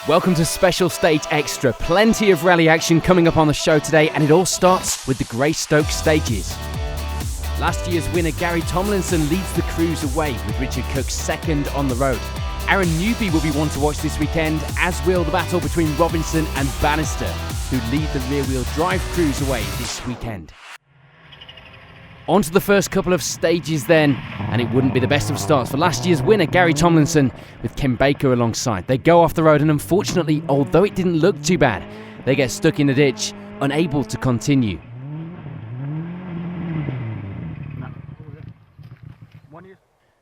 Welcome to Special Stage Extra. Plenty of rally action coming up on the show today, and it all starts with the Greystoke stages. Last year's winner Gary Tomlinson leads the cruise away with Richard Cook second on the road. Aaron Newby will be one to watch this weekend, as will the battle between Robinson and Bannister, who lead the rear-wheel drive cruise away this weekend. On to the first couple of stages then, and it wouldn't be the best of starts for last year's winner Gary Tomlinson with Kim Baker alongside. They go off the road and unfortunately, although it didn't look too bad, they get stuck in the ditch, unable to continue.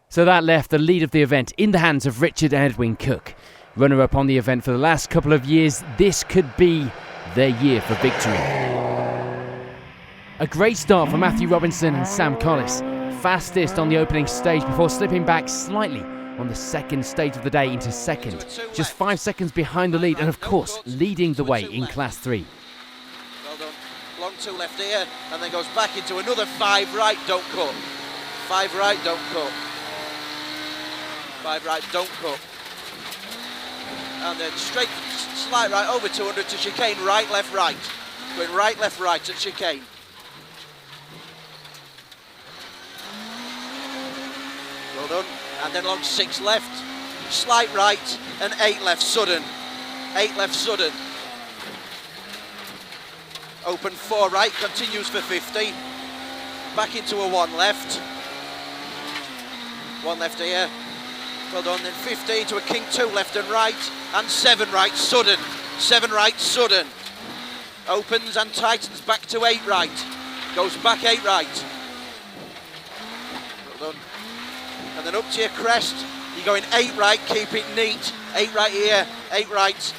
So that left the lead of the event in the hands of Richard and Edwin Cook. Runner-up on the event for the last couple of years, this could be their year for victory. A great start for Matthew Robinson and Sam Collis, fastest on the opening stage before slipping back slightly on the second stage of the day into second, just 5 seconds behind the lead and of course leading the way in Class 3. Well done. Long two left here and then goes back into another 5 right, don't cut. 5 right, don't cut. 5 right, don't cut. And then straight, slight right over 200 to chicane, right, left, right. Going right, left, right at chicane. Well done. And then along 6 left, slight right and 8 left, sudden. 8 left, sudden. Open 4 right, continues for 50. Back into a 1 left. 1 left here. Well done. Then 50 to a king 2 left and right. And 7 right, sudden. 7 right, sudden. Opens and tightens back to 8 right. Goes back 8 right. Well done. And then up to your crest, you're going 8 right, keep it neat. 8 right here, 8 right.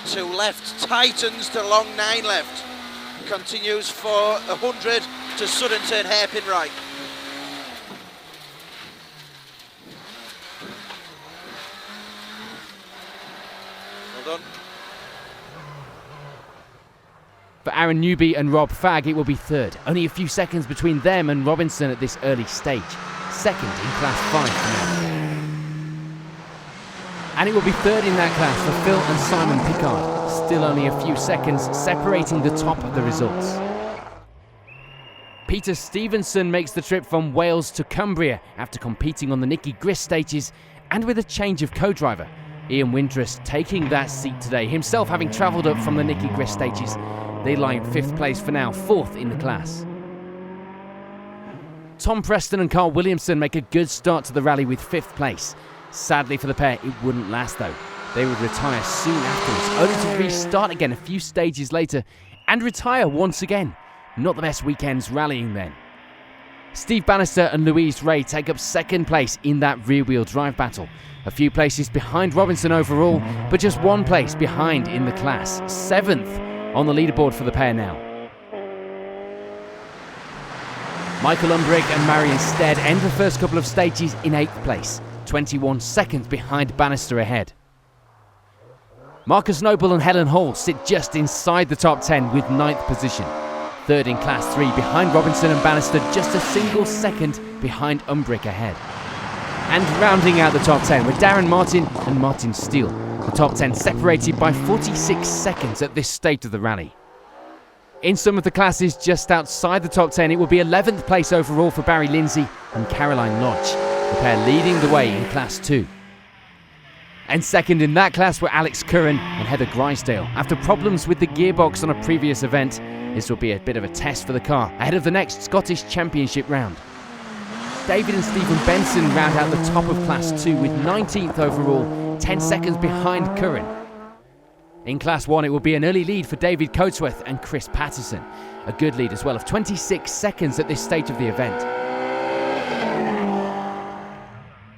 2 left, tightens to long 9 left. Continues for 100 to sudden turn hairpin right. Well done. For Aaron Newby and Rob Fagg, it will be third. Only a few seconds between them and Robinson at this early stage. Second in Class 5 for now. And it will be third in that class for Phil and Simon Pickard. Still only a few seconds separating the top of the results. Peter Stevenson makes the trip from Wales to Cumbria after competing on the Nicky Grist stages and with a change of co-driver. Ian Windrus taking that seat today, himself having travelled up from the Nicky Grist stages. They lie in 5th place for now, 4th in the class. Tom Preston and Carl Williamson make a good start to the rally with 5th place. Sadly for the pair, it wouldn't last though. They would retire soon afterwards, only to restart again a few stages later and retire once again. Not the best weekends rallying then. Steve Bannister and Louise Ray take up 2nd place in that rear-wheel drive battle. A few places behind Robinson overall, but just 1 place behind in the class. 7th on the leaderboard for the pair now. Michael Umbrick and Marion Stead end the first couple of stages in 8th place, 21 seconds behind Bannister ahead. Marcus Noble and Helen Hall sit just inside the top 10 with 9th position. 3rd in Class 3 behind Robinson and Bannister, just a single second behind Umbrick ahead. And rounding out the top 10 were Darren Martin and Martin Steele. The top 10 separated by 46 seconds at this stage of the rally. In some of the classes just outside the top 10, it will be 11th place overall for Barry Lindsay and Caroline Lodge, the pair leading the way in Class 2. And second in that class were Alex Curran and Heather Grisdale. After problems with the gearbox on a previous event, this will be a bit of a test for the car ahead of the next Scottish Championship round. David and Stephen Benson round out the top of Class 2 with 19th overall, 10 seconds behind Curran. In Class 1 it will be an early lead for David Coatsworth and Chris Patterson. A good lead as well of 26 seconds at this stage of the event.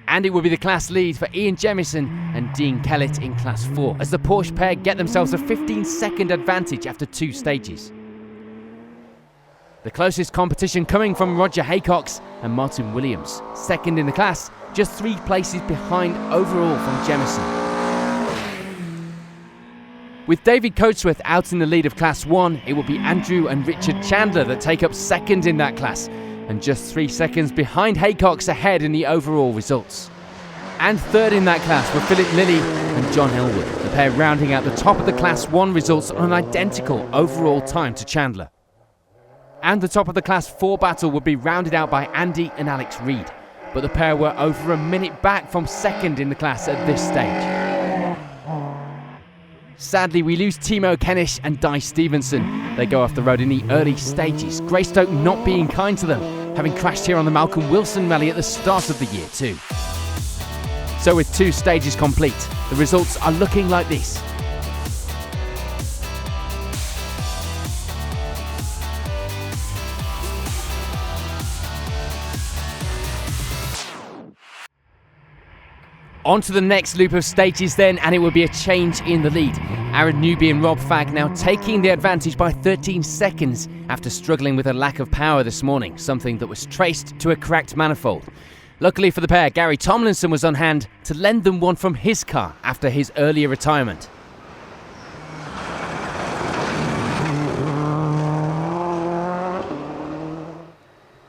And it will be the class lead for Ian Jemison and Dean Kellett in Class 4 as the Porsche pair get themselves a 15-second advantage after 2 stages. The closest competition coming from Roger Haycox and Martin Williams. Second in the class, just 3 places behind overall from Jemison. With David Coatsworth out in the lead of Class 1, it will be Andrew and Richard Chandler that take up second in that class, and just 3 seconds behind Haycox ahead in the overall results. And third in that class were Philip Lilly and John Elwood, the pair rounding out the top of the Class 1 results on an identical overall time to Chandler. And the top of the Class 4 battle would be rounded out by Andy and Alex Reid, but the pair were over a minute back from second in the class at this stage. Sadly, we lose Timo Kennish and Di Stevenson. They go off the road in the early stages, Greystoke not being kind to them, having crashed here on the Malcolm Wilson rally at the start of the year too. So with 2 stages complete, the results are looking like this. On to the next loop of stages then, and it will be a change in the lead. Aaron Newby and Rob Fagg now taking the advantage by 13 seconds after struggling with a lack of power this morning, something that was traced to a cracked manifold. Luckily for the pair, Gary Tomlinson was on hand to lend them one from his car after his earlier retirement.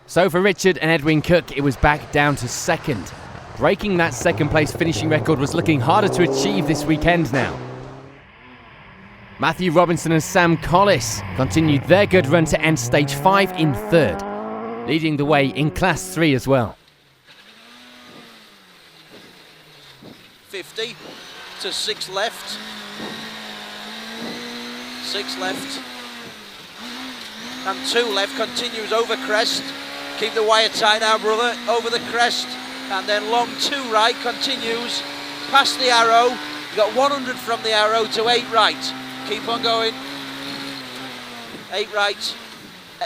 So for Richard and Edwin Cook, it was back down to second. Breaking that second place finishing record was looking harder to achieve this weekend now. Matthew Robinson and Sam Collis continued their good run to end stage 5 in third, leading the way in class 3 as well. 50 to 6 left. 6 left. And 2 left, continues over crest. Keep the wire tight now, brother, over the crest. And then long 2 right, continues past the arrow. You've got 100 from the arrow to 8 right. Keep on going. 8 right,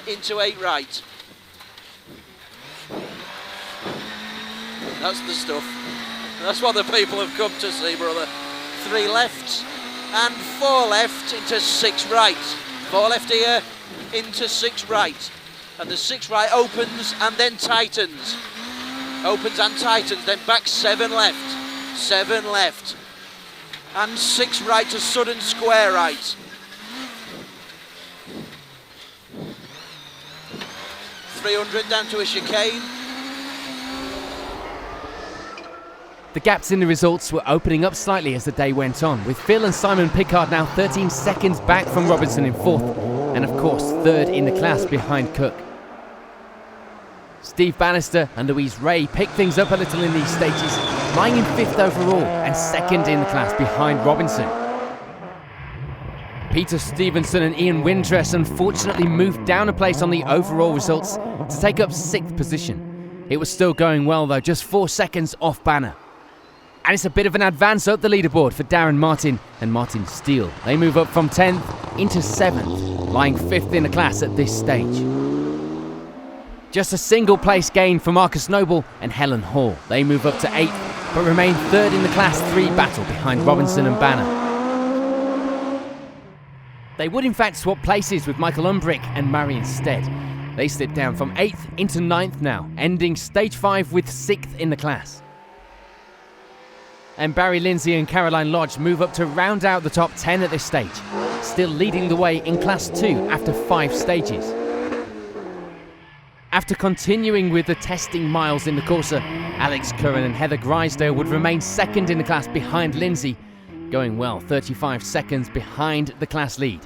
into 8 right. That's the stuff. That's what the people have come to see, brother. 3 left and 4 left into 6 right. 4 left here, into 6 right. And the 6 right opens and then tightens. Opens and tightens, then back 7 left. 7 left. And 6 right to sudden square right. 300 down to a chicane. The gaps in the results were opening up slightly as the day went on, with Phil and Simon Pickard now 13 seconds back from Robinson in 4th, and of course 3rd in the class behind Cook. Steve Bannister and Louise Ray picked things up a little in these stages, lying in 5th overall and 2nd in the class behind Robinson. Peter Stevenson and Ian Windress unfortunately moved down a place on the overall results to take up 6th position. It was still going well though, just 4 seconds off Banner. And it's a bit of an advance up the leaderboard for Darren Martin and Martin Steele. They move up from 10th into 7th, lying 5th in the class at this stage. Just a single place gain for Marcus Noble and Helen Hall. They move up to 8th, but remain 3rd in the class 3 battle behind Robinson and Banner. They would in fact swap places with Michael Umbrick and Marion Stead. They slip down from 8th into 9th now, ending stage 5 with 6th in the class. And Barry Lindsay and Caroline Lodge move up to round out the top 10 at this stage, still leading the way in class 2 after 5 stages. After continuing with the testing miles in the Corsa, Alex Curran and Heather Grisdale would remain 2nd in the class behind Lindsay, going well 35 seconds behind the class lead.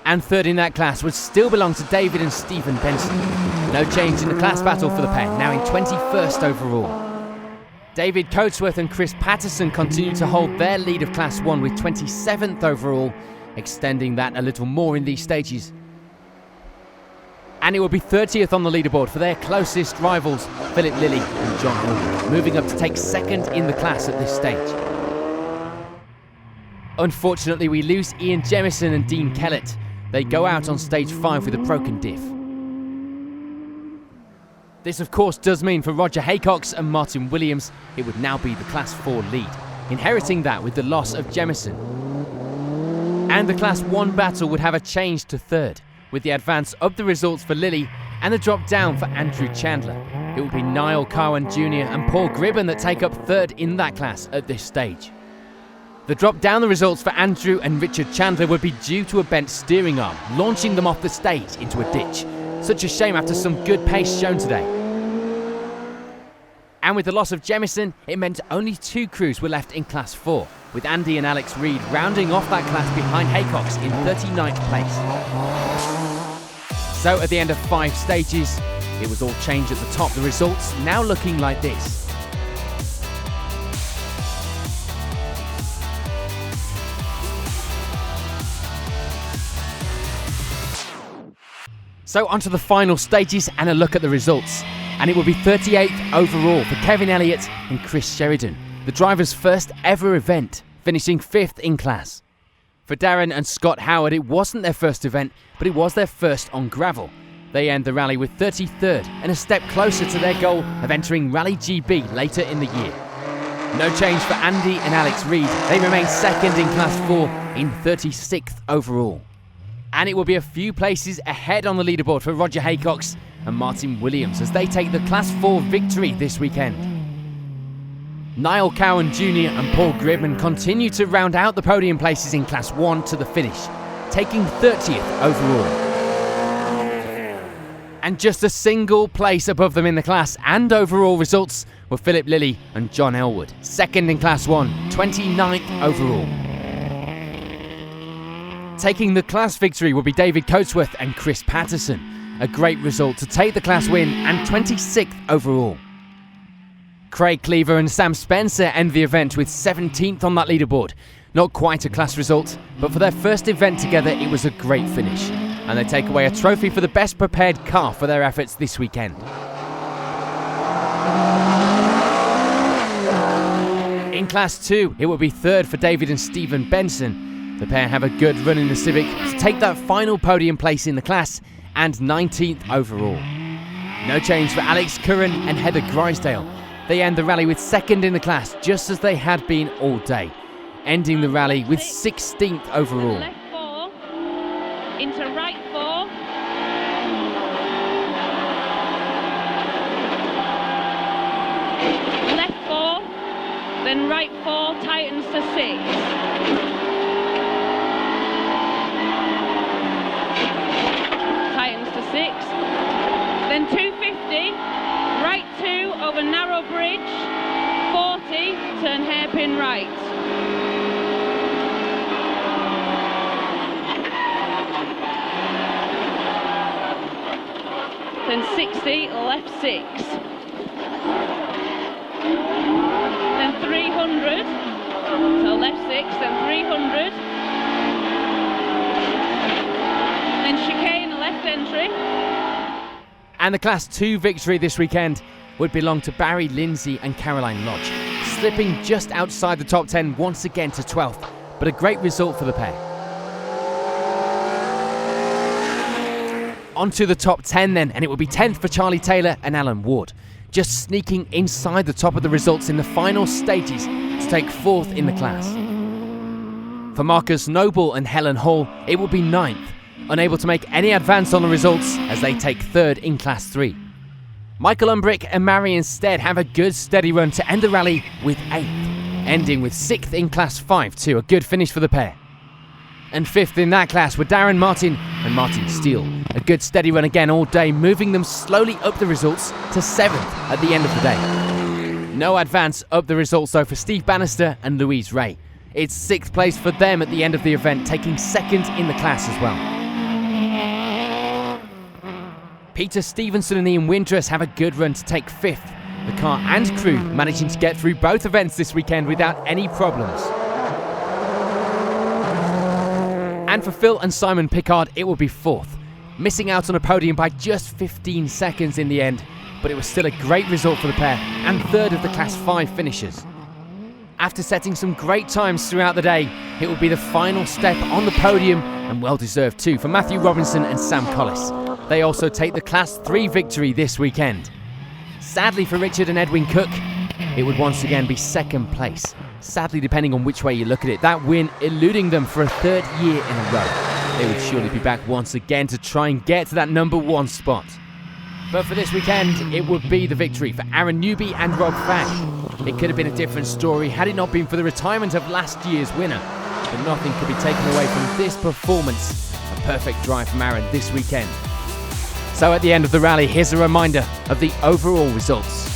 And 3rd in that class would still belong to David and Stephen Benson. No change in the class battle for the pair, now in 21st overall. David Coatsworth and Chris Patterson continue to hold their lead of Class 1 with 27th overall, extending that a little more in these stages. And it will be 30th on the leaderboard for their closest rivals, Philip Lilly and John Elwood, moving up to take 2nd in the class at this stage. Unfortunately, we lose Ian Jemison and Dean Kellett. They go out on stage 5 with a broken diff. This of course does mean for Roger Haycox and Martin Williams, it would now be the Class 4 lead, inheriting that with the loss of Jemison. And the Class 1 battle would have a change to 3rd, with the advance up the results for Lilly and the drop down for Andrew Chandler. It will be Niall Cowan Jr. and Paul Gribben that take up 3rd in that class at this stage. The drop down the results for Andrew and Richard Chandler would be due to a bent steering arm, launching them off the stage into a ditch. Such a shame after some good pace shown today. And with the loss of Jemison, it meant only 2 crews were left in Class 4, with Andy and Alex Reid rounding off that class behind Haycox in 39th place. So at the end of 5 stages, it was all changed at the top. The results now looking like this. So onto the final stages and a look at the results. And it will be 38th overall for Kevin Elliott and Chris Sheridan, the drivers' first ever event, finishing 5th in class. For Darren and Scott Howard, it wasn't their first event, but it was their first on gravel. They end the rally with 33rd and a step closer to their goal of entering Rally GB later in the year. No change for Andy and Alex Reid. They remain second in Class 4 in 36th overall. And it will be a few places ahead on the leaderboard for Roger Haycox and Martin Williams as they take the Class 4 victory this weekend. Niall Cowan Jr. and Paul Gridman continue to round out the podium places in Class 1 to the finish, taking 30th overall. And just a single place above them in the class and overall results were Philip Lilly and John Elwood, second in Class 1, 29th overall. Taking the class victory will be David Coatsworth and Chris Patterson, a great result to take the class win and 26th overall. Craig Cleaver and Sam Spencer end the event with 17th on that leaderboard. Not quite a class result, but for their first event together it was a great finish. And they take away a trophy for the best prepared car for their efforts this weekend. In Class 2, it will be 3rd for David and Stephen Benson. The pair have a good run in the Civic to take that final podium place in the class and 19th overall. No change for Alex Curran and Heather Grisdale. They end the rally with 2nd in the class, just as they had been all day, ending the rally with 16th overall. Left 4, into right 4. Left 4, then right 4, tightens to 6. Then 250, right 2 over narrow bridge, 40, turn hairpin right. Then 60, left 6. Then 300, so left 6, then 300. Then chicane, left entry. And the Class 2 victory this weekend would belong to Barry Lindsay and Caroline Lodge, slipping just outside the top 10 once again to 12th, but a great result for the pair. On to the top 10 then, and it will be 10th for Charlie Taylor and Alan Ward, just sneaking inside the top of the results in the final stages to take 4th in the class. For Marcus Noble and Helen Hall, it will be 9th, unable to make any advance on the results as they take 3rd in Class 3. Michael Umbrick and Marion Stead have a good steady run to end the rally with 8th, ending with 6th in Class 5 too, a good finish for the pair. And 5th in that class were Darren Martin and Martin Steele, a good steady run again all day, moving them slowly up the results to 7th at the end of the day. No advance up the results though for Steve Bannister and Louise Ray. It's 6th place for them at the end of the event, taking 2nd in the class as well. Peter Stevenson and Ian Windress have a good run to take 5th. The car and crew managing to get through both events this weekend without any problems. And for Phil and Simon Pickard, it will be 4th, missing out on a podium by just 15 seconds in the end, but it was still a great result for the pair and 3rd of the Class 5 finishers. After setting some great times throughout the day, it will be the final step on the podium, and well deserved too, for Matthew Robinson and Sam Collis. They also take the Class 3 victory this weekend. Sadly for Richard and Edwin Cook, it would once again be 2nd place. Sadly, depending on which way you look at it, that win eluding them for a 3rd year in a row. They would surely be back once again to try and get to that number 1 spot. But for this weekend, it would be the victory for Aaron Newby and Rob Fagg. It could have been a different story had it not been for the retirement of last year's winner. But nothing could be taken away from this performance. A perfect drive from Aaron this weekend. So at the end of the rally, here's a reminder of the overall results.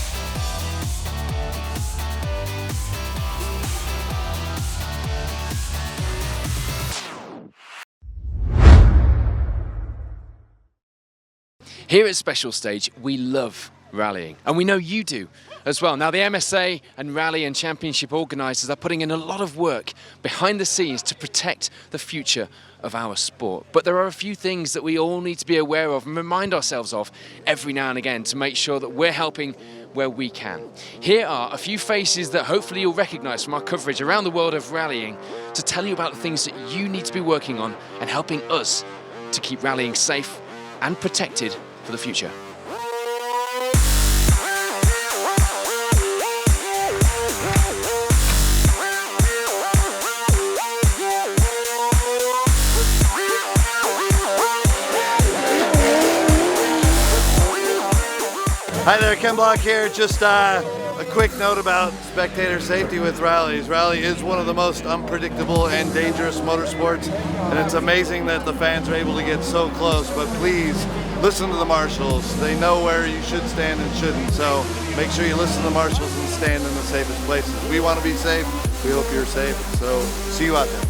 Here at Special Stage, we love rallying, and we know you do as well. Now, the MSA and Rally and Championship organisers are putting in a lot of work behind the scenes to protect the future of our sport. But there are a few things that we all need to be aware of and remind ourselves of every now and again to make sure that we're helping where we can. Here are a few faces that hopefully you'll recognise from our coverage around the world of rallying to tell you about the things that you need to be working on and helping us to keep rallying safe and protected for the future. Hi there, Ken Block here. Just a quick note about spectator safety with rallies. Rally is one of the most unpredictable and dangerous motorsports, and it's amazing that the fans are able to get so close, but please listen to the marshals. They know where you should stand and shouldn't, so make sure you listen to the marshals and stand in the safest places. We want to be safe. We hope you're safe, so see you out there.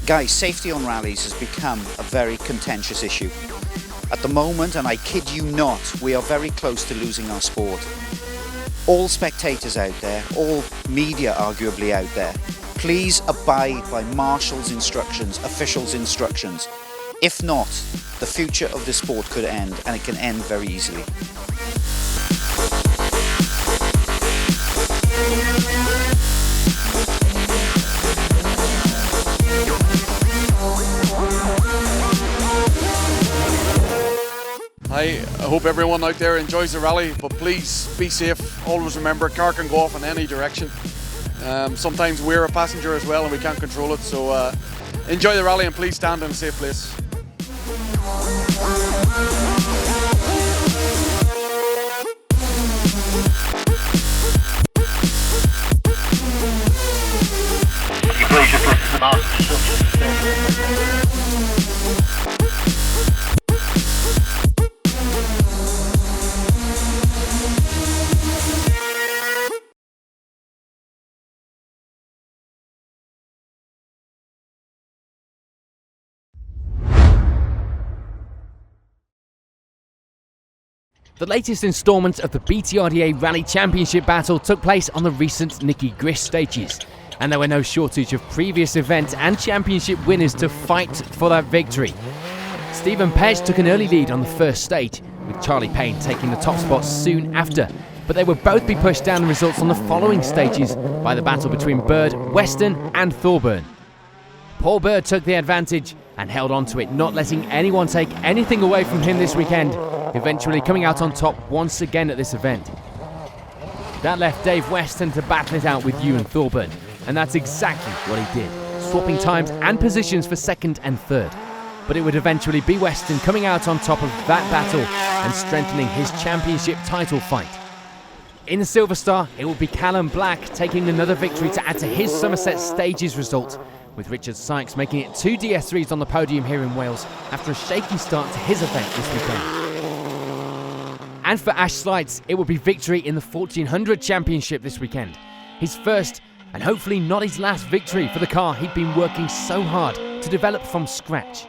Guys, safety on rallies has become a very contentious issue. At the moment, and I kid you not, we are very close to losing our sport. All spectators out there, all media arguably out there, please abide by marshals' instructions, officials' instructions. If not, the future of the sport could end, and it can end very easily. I hope everyone out there enjoys the rally, but please be safe. Always remember, a car can go off in any direction. Sometimes we're a passenger as well and we can't control it, so enjoy the rally and please stand in a safe place. The latest instalment of the BTRDA Rally Championship battle took place on the recent Nicky Grist stages, and there were no shortage of previous event and championship winners to fight for that victory. Stephen Page took an early lead on the first stage, with Charlie Payne taking the top spot soon after, but they would both be pushed down the results on the following stages by the battle between Bird, Weston and Thorburn. Paul Bird took the advantage and held on to it, not letting anyone take anything away from him this weekend, eventually coming out on top once again at this event. That left Dave Weston to battle it out with Ewan Thorburn, and that's exactly what he did, swapping times and positions for second and third. But it would eventually be Weston coming out on top of that battle and strengthening his championship title fight. In the Silver Star, it will be Callum Black taking another victory to add to his Somerset Stages result, with Richard Sykes making it 2 DS3s on the podium here in Wales after a shaky start to his event this weekend. And for Ash Slights, it will be victory in the 1400 Championship this weekend. His first, and hopefully not his last victory for the car he'd been working so hard to develop from scratch.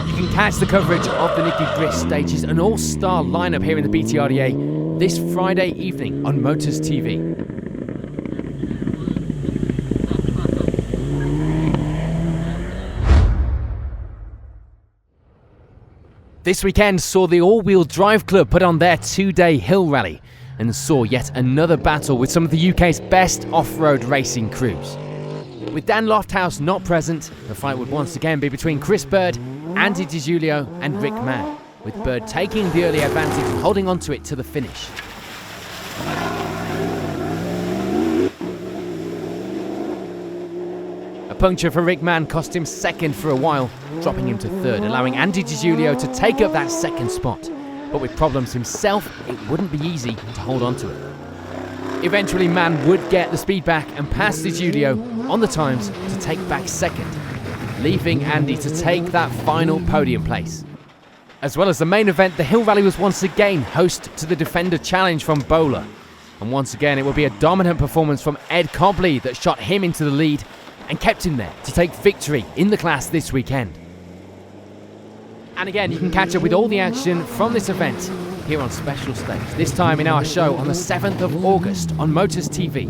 You can catch the coverage of the Nicky Grist stages, an all-star lineup here in the BTRDA, this Friday evening on Motors TV. This weekend saw the All-Wheel Drive Club put on their 2-day hill rally and saw yet another battle with some of the UK's best off-road racing crews. With Dan Lofthouse not present, the fight would once again be between Chris Bird, Andy DiGiulio and Rick Mann, with Bird taking the early advantage and holding on to it to the finish. A puncture for Rick Mann cost him second for a while, dropping him to third, allowing Andy DiGiulio to take up that second spot. But with problems himself, it wouldn't be easy to hold on to it. Eventually, Mann would get the speed back and pass DiGiulio on the times to take back second, leaving Andy to take that final podium place. As well as the main event, the Hill Rally was once again host to the Defender Challenge from Bowler. And once again, it will be a dominant performance from Ed Cobley that shot him into the lead and kept him there to take victory in the class this weekend. And again, you can catch up with all the action from this event here on Special Stage, this time in our show on the 7th of August on Motors TV.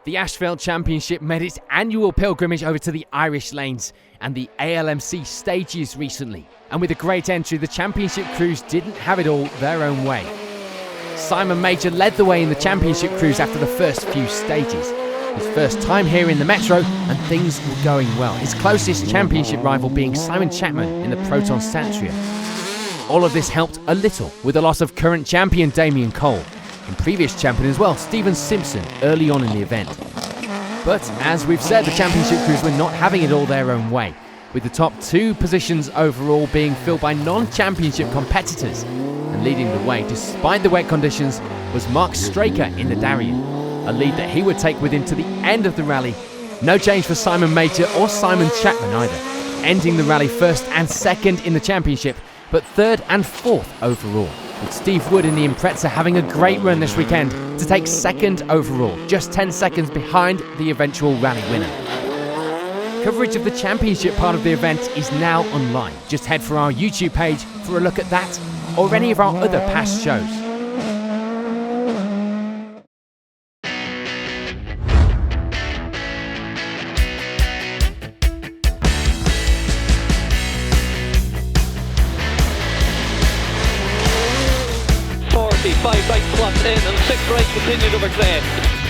The Ashfield Championship made its annual pilgrimage over to the Irish Lanes and the ALMC stages recently. And with a great entry, the championship crews didn't have it all their own way. Simon Major led the way in the championship crews after the first few stages. His first time here in the Metro, and things were going well. His closest championship rival being Simon Chapman in the Proton Satria. All of this helped a little with the loss of current champion Damien Cole, and previous champion as well, Stephen Simpson, early on in the event. But as we've said, the championship crews were not having it all their own way, with the top 2 positions overall being filled by non-championship competitors. And leading the way, despite the wet conditions, was Mark Straker in the Darien, a lead that he would take with him to the end of the rally. No change for Simon Major or Simon Chapman either, ending the rally first and second in the championship, but third and fourth overall, with Steve Wood in the Impreza having a great run this weekend to take second overall, just 10 seconds behind the eventual rally winner. Coverage of the championship part of the event is now online. Just head for our YouTube page for a look at that or any of our other past shows. Five right flat in and 6 right continued over clear.